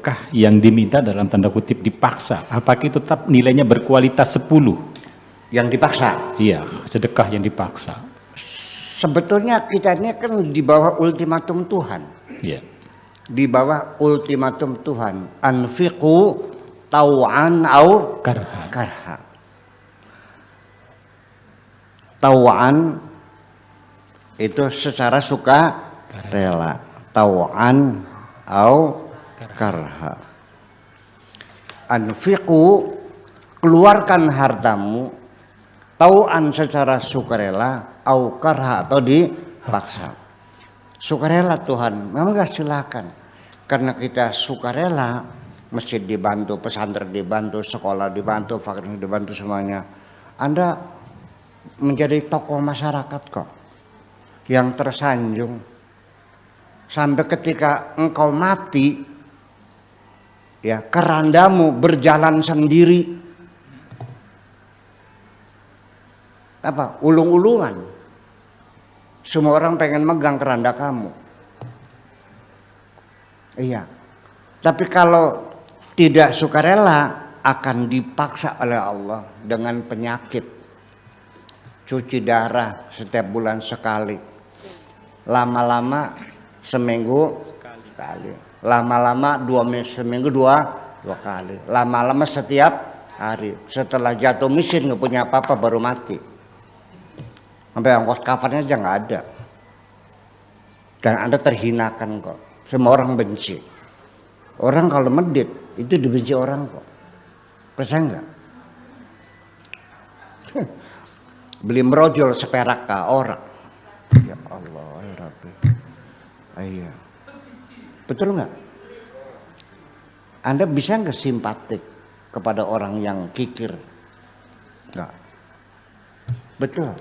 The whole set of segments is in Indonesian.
sedekah yang diminta dalam tanda kutip dipaksa, apakah itu tetap nilainya berkualitas 10? Yang dipaksa? Iya, sedekah yang dipaksa. Sebetulnya kita ini kan di bawah ultimatum Tuhan. Iya. Di bawah ultimatum Tuhan. Anfiqu tau'an au karha. Tau'an itu secara suka rela. Tau'an au karha. Anfiqu, keluarkan hartamu tau'an secara sukarela au karha atau dipaksa. Sukarela Tuhan, memang silakan. Karena kita sukarela, masjid dibantu, pesantren dibantu, sekolah dibantu, fakir dibantu semuanya. Anda menjadi tokoh masyarakat kok, yang tersanjung. Sampai ketika engkau mati, ya kerandamu berjalan sendiri. Apa? Ulung-ulungan. Semua orang pengen megang keranda kamu. Iya. Tapi kalau tidak sukarela akan dipaksa oleh Allah dengan penyakit. Cuci darah setiap bulan sekali. Lama-lama seminggu sekali. Lama-lama seminggu dua kali. Lama-lama setiap hari. Setelah jatuh miskin nggak punya apa-apa baru mati. Sampai ongkos kafannya aja nggak ada. Dan Anda terhinakan kok. Semua orang benci. Orang kalau medit itu dibenci orang kok. Percaya nggak? Beli merojol seperak ke orang. Ya Allah, ya Rabbi. Iya. Betul nggak? Anda bisa nggak simpatik kepada orang yang kikir? Nggak. Betul.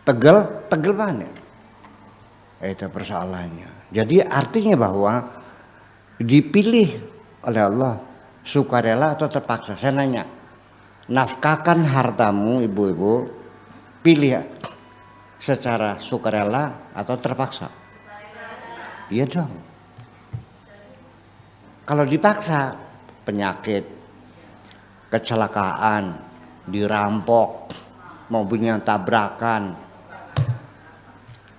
Tegel mana? Itu persoalannya. Jadi artinya bahwa dipilih oleh Allah sukarela atau terpaksa. Saya nanya, nafkahkan hartamu ibu-ibu, pilih secara sukarela atau terpaksa? Iya dong. Kalau dipaksa, penyakit, kecelakaan, dirampok, mobilnya tabrakan,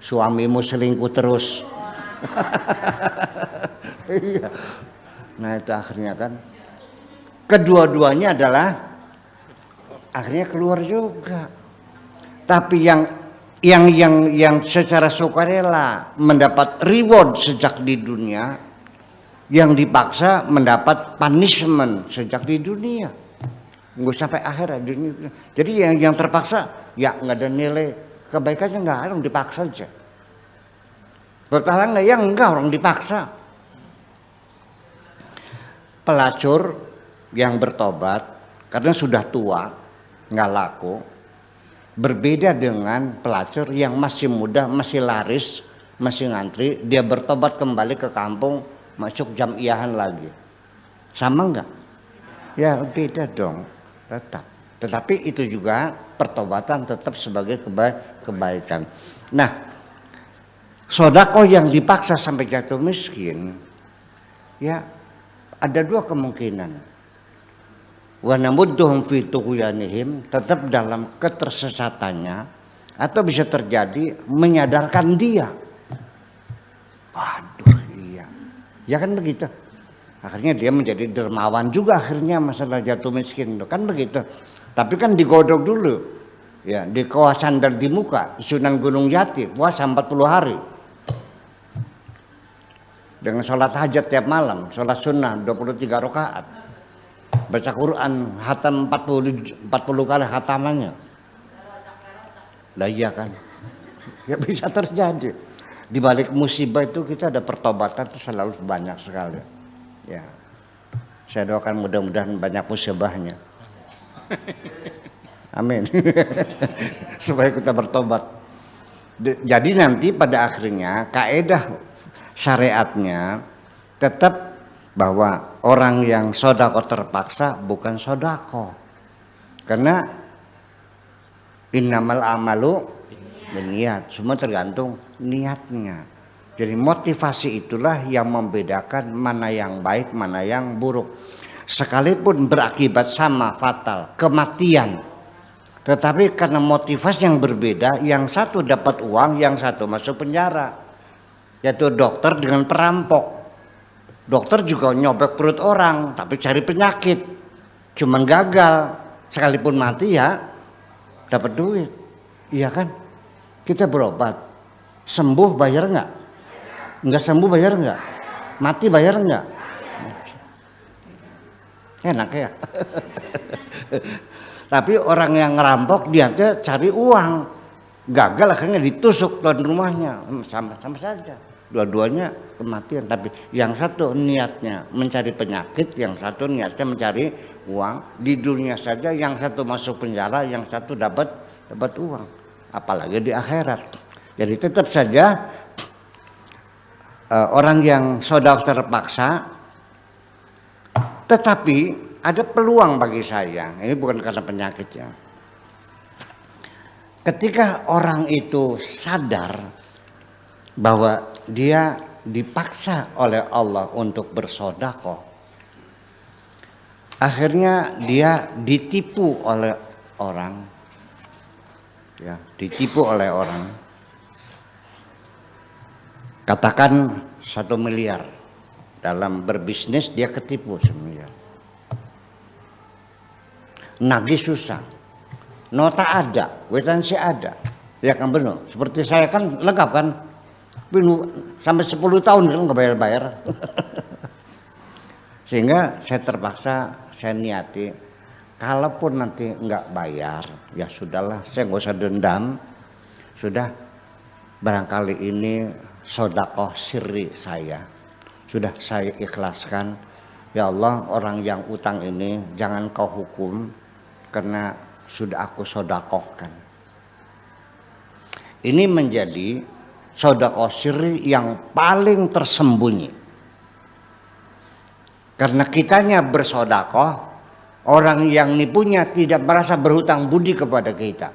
suamimu selingkuh terus. Iya. Nah itu akhirnya kan kedua-duanya adalah akhirnya keluar juga. Tapi yang secara sukarela mendapat reward sejak di dunia, yang dipaksa mendapat punishment sejak di dunia. Nggak sampai akhirat dunia. Jadi yang terpaksa ya nggak ada nilai kebaikannya, nggak ada, orang dipaksa aja. Bertahan nggak? Ya enggak, orang dipaksa. Pelacur yang bertobat karena sudah tua, nggak laku, berbeda dengan pelacur yang masih muda, masih laris, masih ngantri, dia bertobat kembali ke kampung, masuk jamiahan lagi. Sama nggak? Ya beda dong, tetap. Tetapi itu juga pertobatan tetap sebagai kebaikan. Nah, sedekah yang dipaksa sampai jatuh miskin, ya ada dua kemungkinan. Wa namudduhum fi tughyanihim, tetap dalam ketersesatannya, atau bisa terjadi menyadarkan dia. Waduh, iya. Ya kan begitu. Akhirnya dia menjadi dermawan juga akhirnya masalah jatuh miskin, kan begitu. Tapi kan digodok dulu. Ya, di kawasan dan di muka Sunan Gunung Jati puasa 40 hari. Dengan sholat hajat tiap malam, sholat sunnah 23 rakaat. Baca Quran hatam 40 kali hatamannya. Lah iya kan. Ya bisa terjadi. Di balik musibah itu kita ada pertobatan itu selalu banyak sekali. Ya. Saya doakan mudah-mudahan banyak musibahnya. Amin. Supaya kita bertobat. Jadi nanti pada akhirnya kaedah syariatnya tetap bahwa orang yang sodako terpaksa bukan sodako. Karena innamal amalu niat, semua tergantung niatnya. Jadi motivasi itulah yang membedakan mana yang baik, mana yang buruk. Sekalipun berakibat sama, fatal, kematian. Tetapi karena motivasi yang berbeda, yang satu dapat uang, yang satu masuk penjara. Yaitu dokter dengan perampok. Dokter juga nyobek perut orang, tapi cari penyakit. Cuman gagal, sekalipun mati ya dapat duit. Iya kan? Kita berobat, sembuh bayar nggak? Nggak sembuh bayar nggak? Mati bayar nggak? Enak ya. Tapi orang yang ngerampok dia cari uang, gagal akhirnya ditusuk tuan rumahnya, sama saja. Dua-duanya kematian. Tapi yang satu niatnya mencari penyakit, yang satu niatnya mencari uang. Di dunia saja yang satu masuk penjara, yang satu dapat uang. Apalagi di akhirat. Jadi tetap saja orang yang sodako terpaksa, tetapi ada peluang bagi saya. Ini bukan karena penyakitnya. Ketika orang itu sadar bahwa dia dipaksa oleh Allah untuk bersodako, akhirnya dia ditipu oleh orang, ya, ditipu oleh orang. Katakan 1 miliar, dalam berbisnis dia ketipu 1 miliar. Nagih susah, nota ada, kwitansi ada, ya kan benar. Seperti saya kan lengkap kan, sampai 10 tahun kan nggak bayar-bayar. Sehingga saya terpaksa, saya niati, kalaupun nanti nggak bayar, ya sudahlah, saya nggak usah dendam, sudah barangkali ini sodako sirri saya, sudah saya ikhlaskan. Ya Allah, orang yang utang ini jangan kau hukum karena sudah aku sodakohkan. Ini menjadi sodako sirri yang paling tersembunyi. Karena kitanya bersodakoh, orang yang nipunya tidak merasa berhutang budi kepada kita.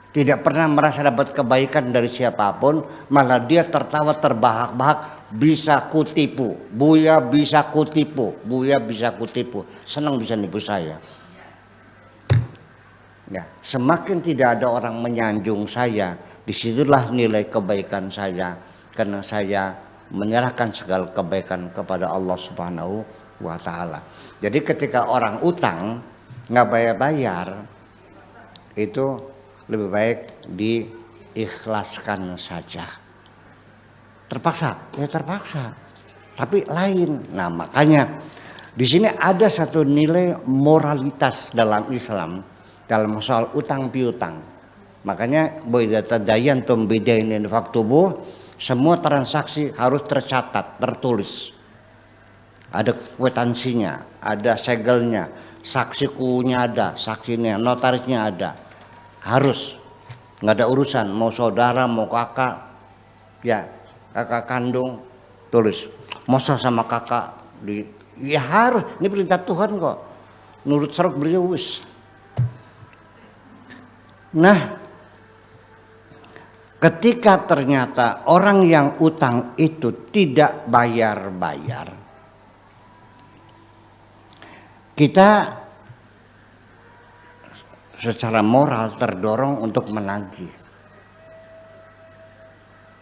Tidak pernah merasa dapat kebaikan dari siapapun, malah dia tertawa terbahak-bahak, bisa kutipu, Buya bisa kutipu, Buya bisa kutipu, senang bisa nipu saya. Ya, semakin tidak ada orang menyanjung saya, disitulah nilai kebaikan saya, karena saya menyerahkan segala kebaikan kepada Allah Subhanahu wa Ta'ala. Jadi ketika orang utang nggak bayar-bayar, itu lebih baik diikhlaskan saja. Terpaksa, ya terpaksa. Tapi lain. Nah makanya di sini ada satu nilai moralitas dalam Islam dalam soal utang piutang. Makanya boidata dayan tum bidainin faktubuh, semua transaksi harus tercatat, tertulis. Ada kwitansinya, ada segelnya, saksi kunya ada, saksinya, notarisnya ada. Harus, nggak ada urusan mau saudara mau kakak, ya kakak kandung tulis, masa sama kakak ya harus, ini perintah Tuhan kok, nurut seruk beliau wis. Nah ketika ternyata orang yang utang itu tidak bayar-bayar, kita secara moral terdorong untuk menagih.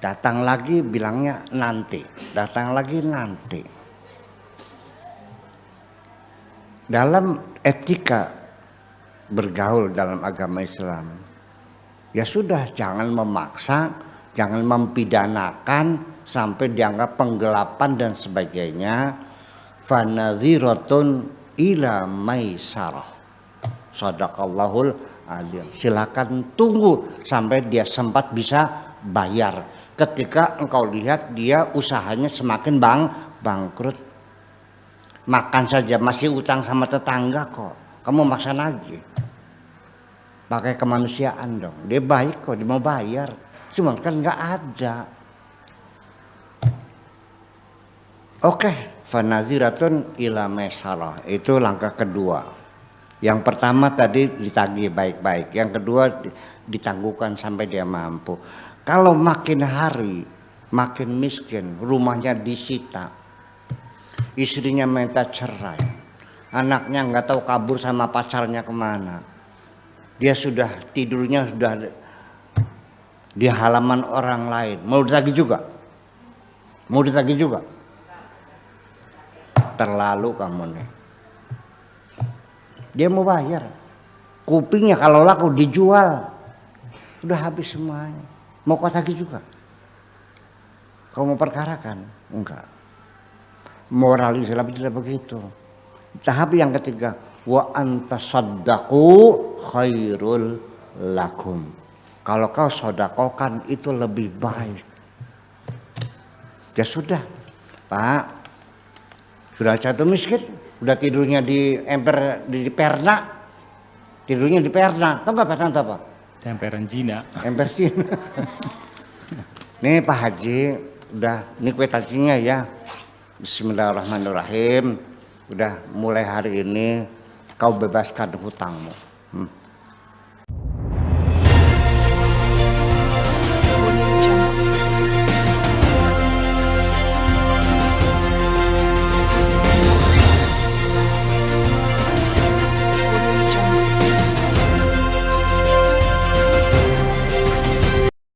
Datang lagi bilangnya nanti, datang lagi nanti. Dalam etika bergaul dalam agama Islam, ya sudah, jangan memaksa, jangan mempidanakan sampai dianggap penggelapan dan sebagainya. Fanadhiratun ila maisarah. Shadaqallahul adzim. Silakan tunggu sampai dia sempat bisa bayar. Ketika engkau lihat dia usahanya semakin bangkrut, makan saja masih utang sama tetangga kok, kamu maksa lagi. Pakai kemanusiaan dong. Dia baik kok, dia mau bayar, cuma kan nggak ada. Oke, fanadhiratun ila maisarah, itu langkah kedua. Yang pertama tadi ditagih baik-baik, yang kedua ditangguhkan sampai dia mampu. Kalau makin hari makin miskin, rumahnya disita, istrinya minta cerai, anaknya nggak tahu kabur sama pacarnya kemana, dia sudah tidurnya sudah di halaman orang lain, mau ditagih juga, terlalu kamu nih. Dia mau bayar, kupingnya kalau laku dijual, sudah habis semuanya, mau kau tagih juga. Kau mau perkarakan? Enggak. Moral Islam tidak begitu. Tahap yang ketiga, wa antasaddaqu khairul lakum. Kalau kau sodakokan itu lebih baik. Ya sudah, Pak. Sudah jatuh miskin, sudah tidurnya di emper di perna. Tidurnya di perna. Tahu enggak perna apa? Temperan Cina. Emper sih. Nih Pak Haji, udah ini kwitansinya ya. Bismillahirrahmanirrahim. Udah mulai hari ini kau bebaskan hutangmu.